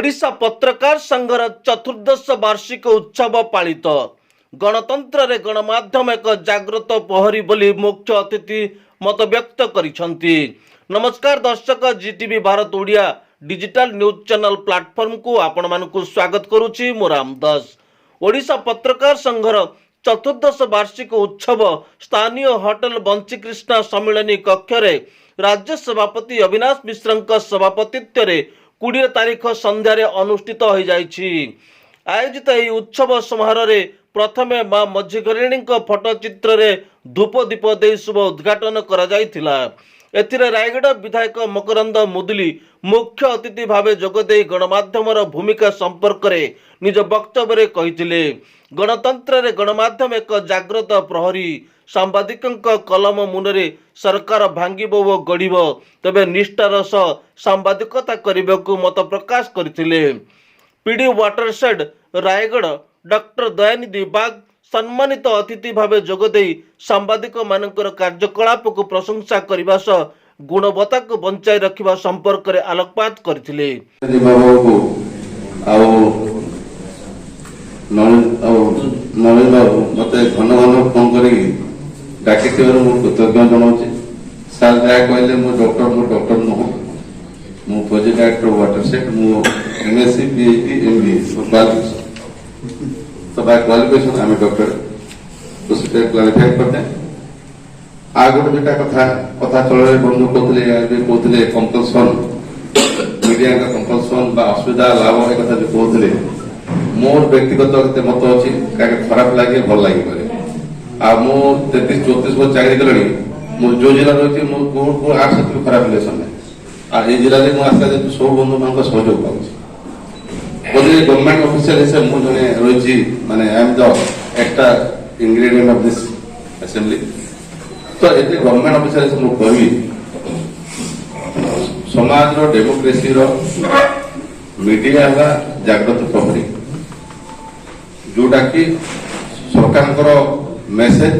ओडिशा पत्रकार संघर चतुर्दश वार्षिक उत्सव पालित गणतंत्र रे गणमाध्यम एक जागृत प्रहरी बोली मुख्य अतिथि मत व्यक्त करिसंती। नमस्कार दर्शक, Zee TV Bharat Odia digital news channel platform को आपण मानकु स्वागत करूची। मो रामदास। ओडिशा पत्रकार संघर चतुर्दश वार्षिक उत्सव स्थानीय होटल बंशीकृष्णा सम्मिलनी कक्ष रे राज्य सभापति अविनाश मिश्र सभापतित्व रे 20 तारीख संध्यारे अनुष्ठित हो जाइछि। आयोजित यह उत्सव समारोह रे प्रथमे मां मझीघरिणी फोटो चित्र रे धूप दीप दे शुभ उद्घाटन करा जाइथिला। एथिरे रायगढ़ विधायक मकरंद मुदुली मुख्य अतिथि भावे जोगदे गणमाध्यमर भूमिका संपर्क रे निज वक्तव्य कहिथिले। गणतंत्र रे गणमाध्यम एक जागृत प्रहरी। सांबादिकଙ୍କ कलम मुनरे सरकार भांगिबो व गढ़िबो, तबे निष्ठार सह सांबादिकता करिबाकू मत प्रकाश करथिले। PD watershed Raigarh doctor Dayanidhi Bag सम्मानित अतिथि भावे जोगदे सांबादिक मानकर कार्यकलाप को प्रशंसा करने सह गुणवत्ता को बंचाई रखिबा संपर्क रे आलोकपात करथिले। नवीन बाबू मत घन घन फोन कर डाकी कृतज्ञ जनाऊँ। सार जहाँ कहले मो डॉक्टर नुह, मु प्रोजेक्ट डायरेक्टर वाटरशेड, मु एमएससी पीएचडी एमबीए तो बाय क्वालिफिकेशन आम डॉक्टर तो सीटा क्लारिफाई करते। आ गोटे दुटा कथा चल बंधु कहते कंपलसन मीडिया का कंपलसन बा असुविधा लाभ एक कथा जो कहते मोर व्यक्तिगत मत अच्छी खराब लगे भल लगे। आ मु 33-34 वर्ष चाकरी कले मोर जो जिला रही को आठ से खराब रिलेसन नहीं। ये जिले में आस्ता सब बंधु मान सहयोग पाऊँ। गवर्नमेंट ऑफिशियल हिसाब मुझे रही माने I am the extra ingredient of this assembly. तो ये गवर्नमेंट ऑफिशियल हिसाब मुझे कहबी समाज रो डेमोक्रेसी रो मीडिया है जागृत प्रहरी, जोटा कि सरकार मेसेज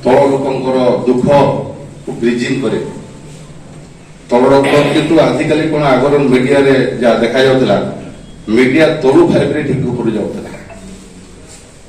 तल लोकर दुख को ब्रिजिंग करे तल लोक। किंतु आजिकल कौन आगर मीडिया रे जा देखा जाउतला मीडिया तलु भाइब्रेट ऊपर जाउतला,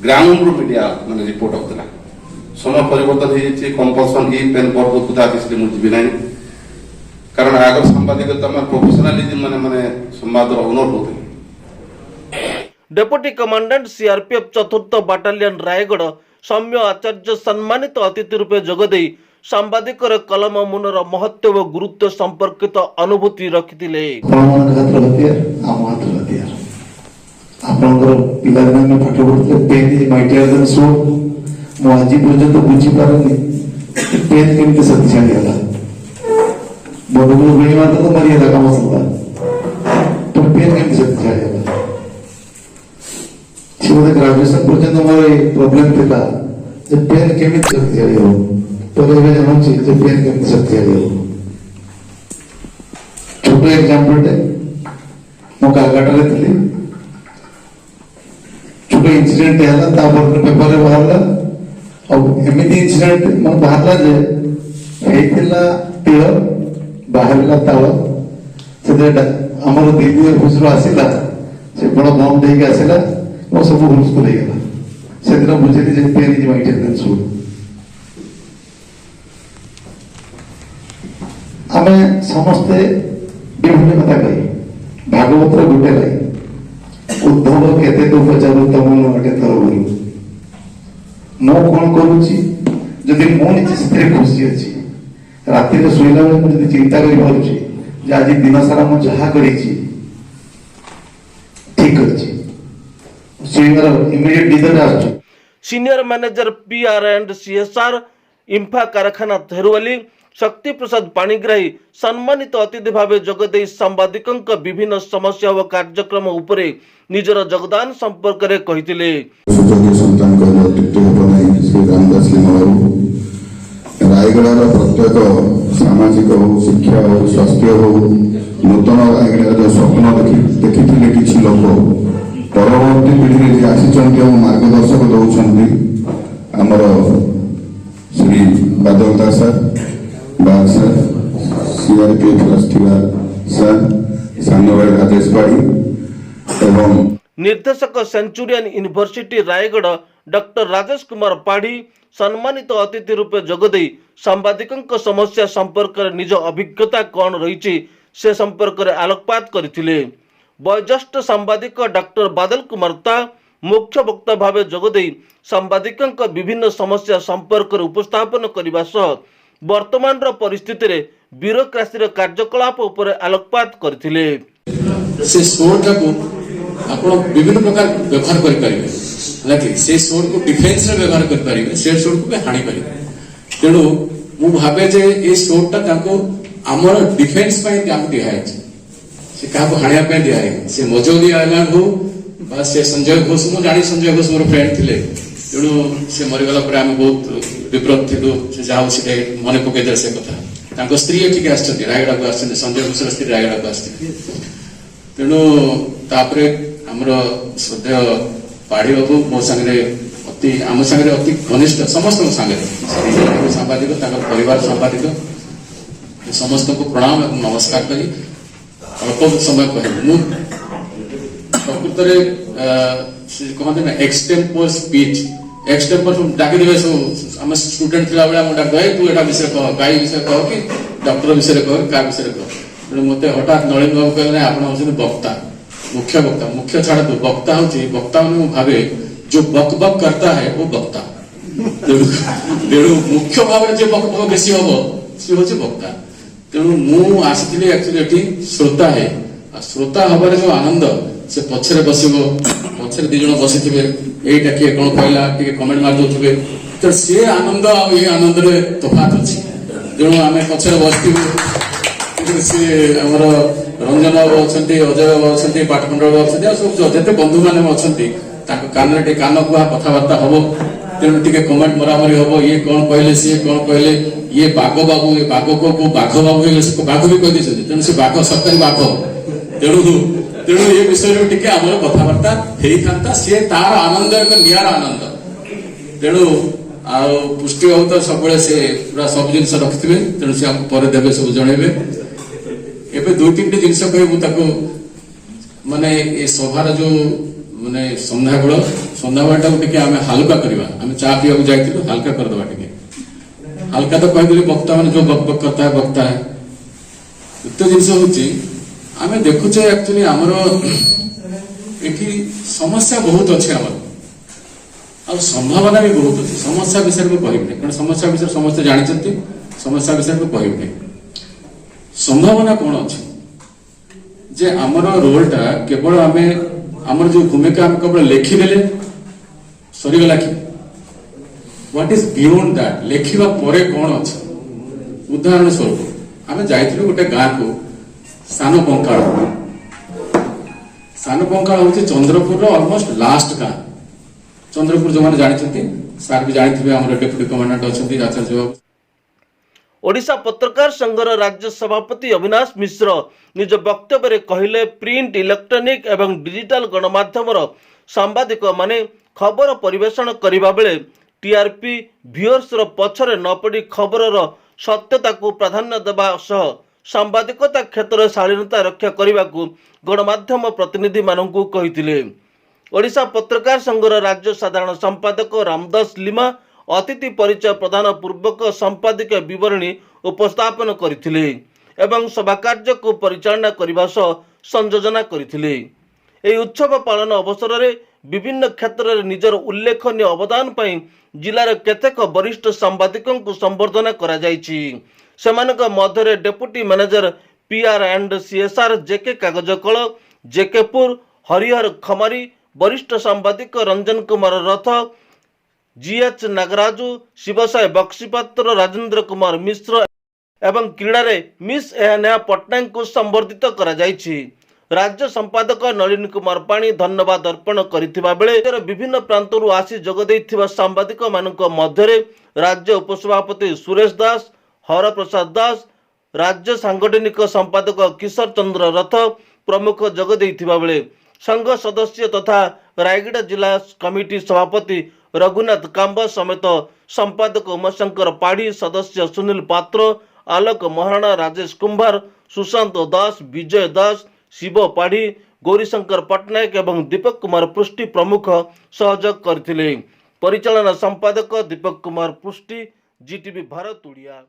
ग्राउंड रो मीडिया माने रिपोर्ट होतला। समय परिवर्तन हो जाइए। कंपलसन ई पेन पर कुता किसी मुझे भी नहीं, कारण आगर सांबादिकता में प्रोफेशनलिज्म माने माने संवाद ओनर होते। डेप्यूटी कमांडेंट सीआरपीएफ चतुर्थ बाटालियन रायगढ़ सौम्य आचार्य सम्मानित अतिथि रूपे जोगदे सांबादिक कलम मुनर महत्व व गुरुत्व संपर्कित अनुभूति रखिथिले। ग्रेजुएशन पर्यंत मोर प्रॉब्लम थिला जे पेन केमी शक्ति आयो पर एबे जानछि जे पेन केमी शक्ति आयो। छोटो एग्जांपल दे मो कालकाटा रे थली छोटो इंसिडेंट हैला तापर पेपर रे बाहरला और एमिति इंसिडेंट मन बाहरला जे हेतिला तिळ बाहरला ताळ सेटा हमर दिल्ली ऑफिस रो आसिला से बड़ बम देई के आसिला वो सब हुलस्कुल गला से दिन बुझेली जे पेन जी माइटे देन सु हमें समस्ते विभिन्न कथा कही भागवत गोटे लाई उद्धव केते तो पचारू तमन अटे थर बोलू मो कोन करूची जदि मो निजे स्थिर खुशी अछि राति रे सोइला बेले मु जदि चिंता करि पारुची जे आज दिन सारा मु जहा करिची ठीक अछि senior manager PR and CSR IMFA कारखाना थेरुवाली शक्ति प्रसाद पाणिग्राही सम्मानित अतिथि भावे जोगदे सांबादिकଙ୍କ विभिन्न समस्या व कार्यक्रम उपरे निजर योगदान संपर्क रे कहिथिले। रायगढ़ प्रत्येक सामाजिक हो शिक्षा हो स्वास्थ्य हो नूतन रायगढ़ स्वप्न देखी किसी लोक परवर्ती पीढ़ी में आसी मार्गदर्शक दौरान आमर श्री बादल दास सर बाग सर सीआरपीएफ सर सानो भाई राजेश भाई निर्देशक Centurion university Raigarh doctor Rajesh Kumar पाढ़ी सम्मानित अतिथि रूपे जोगदे सांबादिकों समस्या संपर्क में निज अभिज्ञता कौन रही से संपर्क में आलोकपात करथिले। वयोज्येष्ठ सांबादिक डॉक्टर बादल कुमार ता मुख्य वक्ता भाव जोगदे सांबादिकों विभिन्न समस्या संपर्क में उपस्थापन करने सह वर्तमान परिस्थिति में ब्यूरोक्रासी कार्यकलाप उपर आलोकपात करथिले। से सोर्टा को आपण विभिन्न प्रकार व्यवहार करि परिबे लाकि से सोर्ट को डिफेंस रे व्यवहार करि परिबे से सोर्ट को हानि परिबे तेणु मु भाबे जे ए सोर्टा ताको हमर डिफेंस पय काम दिया है से का को हानिया पे दिया है से मजोदी आला हो बा से संजय घोष मु जानी संजय घोष मोर फ्रेंड थिले तेणु से मरि गला पर हम बहुत विप्रत थिलु से जाउ से मने पके दे से कथा ताको स्त्री एठी आछथि रायगड़ा को आछथि संजय घोष स्त्री रायगड़ा को आछथि तेणु तापरे हमर श्रद्धेय पाढ़ी बाबू मो संगे अति आम संगे अति घनिष्ठ समस्त संगे सांबादिक परिवार सांबादिक समस्त को प्रणाम और नमस्कार करी अल्प समय कहे प्रकृत कहते ना एक्सटेम्पोर स्पीच एक्सटेम्पोर डाकी देवे सब आम स्टूडेंट थिला बेला डाक दे तू एटा विषय कह गाई विषय कह कि डॉक्टर विषय कह का विषय कह मत हठात नलिन बाबू कहले आप वक्ता मुख्य वक्ता मुख्य छाड़ तो वक्ता हूँ वक्ता भावे जो बक बक करता है वो वक्ता तेणु मुख्य भाव जो बक बक बेसी हम सी हूँ वक्ता तेणु मु आसी एक्चुअली श्रोता है श्रोता हबार जो आनंद से पछरे बसब पछरे दी जन बसी थे यहीटा किए कौन कहला टे कमेंट मार दे तो सी आनंद आनंद तफात अच्छी तेणु आम पछरे बस सी आमर रंजन बाबू अच्छा अजय बाबू अच्छा पाटखंड बाबू अच्छा सब जिते बंधु मैंने अच्छा कान कान कुआ कथबार्ता हम तेणु टे कमेंट मरामरी हम ये कौन कहले सी कौन कहले ये बाघ बाबू ये बाघ को बाघ बाबू बाघ भी कही तेणु से बाघ सरकारी बाघ तेणु तेणु ये विषय में टे आम कथबार्ता होता सी तार आनंद एक निरा आनंद तेणु पुष्टि बाबू तो सब से पूरा सब जिन रखिथे तेणु से पर देवे सब जनइबे एबे दो तीन जिनस कह माने ये सभार जो माने संध्याबेला टे आम हालुका करवा आम चा पीवा जाइलु हालका करदे टे हालका तो कहीदेली वक्ता मैंने जो बक बक करता है वक्ता है द्वितीय जिनस हूँ आम देखुचे एक्चुअली आमर ये समस्या बहुत अच्छे आमर संभावना भी बहुत अच्छी समस्या विषय में कहबी कारण समस्या विषय समस्त जानते समस्या विषय में कहबी संभावना कौन अच्छी जे आमर रोलटा केवल आम आमर जो भूमिका आम केवल लेखिदेले सरीगला कि व्हाट इज बियॉन्ड दैट लेखिबा परे कौन अच्छी उदाहरण स्वरूप आम जाइथिलु गोटे गाँ को सान पंकाल हूँ चंद्रपुर ऑलमोस्ट लास्ट गाँ चंद्रपुर जो मैंने जानते सार भी जानते आम डेप्यूटी कमांडेंट अच्छा आचार्य बाबू ओडिशा पत्रकार संघर राज्य सभापति अविनाश मिश्र निज वक्तव्य में कहले प्रिंट इलेक्ट्रॉनिक एवं डिजिटल गणमाध्यम सांबादिक माने खबर परिवेषण करने बेले टीआरपी व्यूअर्स पछरे न पड़ी खबर सत्यता को प्राधान्य देवा सह सांबादिकता क्षेत्र में शालीनता रक्षा करने को गणमाध्यम प्रतिनिधि मानू कही। ओडिशा पत्रकार संघर राज्य साधारण संपादक रामदास लिमा अतिथि परिचय प्रदान पूर्वक संपादिक विवरणी उपस्थापन करथिले एवं सभा कार्य को परिचालना करने सह संयोजना करथिले। एही उत्सव पालन अवसर में विभिन्न क्षेत्र में निजर उल्लेखनीय अवदान पर जिलार केतेक वरिष्ठ सांबादिकों को संबर्धना करा जायछि। सेमानक मध्य deputy manager PR and CSR JK कागजकल जेकेपुर हरिहर खमारी वरिष्ठ सांबादिक रंजन कुमार रथ जीएच नागराजू शिवसाई बक्सीपात्र राजेंद्र कुमार मिश्र एवं क्रीड़ा मिस एहनेहा पट्टनायक को संबर्धित करा जायछि। राज्य संपादक नलिन कुमार पाणी धन्यवाद अर्पण करथिबा बेले विभिन्न प्रांतरू आसी जोगदेइथिबा सांबादिक मानक मध्य राज्य उपसभापति सुरेश दास हरप्रसाद दास राज्य सांगठनिक संपादक किशोर चंद्र रथ प्रमुख जोगदेइथिबा बेले संघ सदस्य तथा रायगढ़ जिला कमिटी सभापति रघुनाथ कांबा समेत संपादक उमाशंकर पाढ़ी सदस्य सुनील पात्र आलोक महाराणा राजेश कुंभार सुशांत दास विजय दास शिव पाढ़ी गौरीशंकर पट्टनायक एवं दीपक कुमार पृष्टि प्रमुख सहयोग करथिले। परिचालन संपादक दीपक कुमार पृष्टि, जीटीवी भारत ओडिया।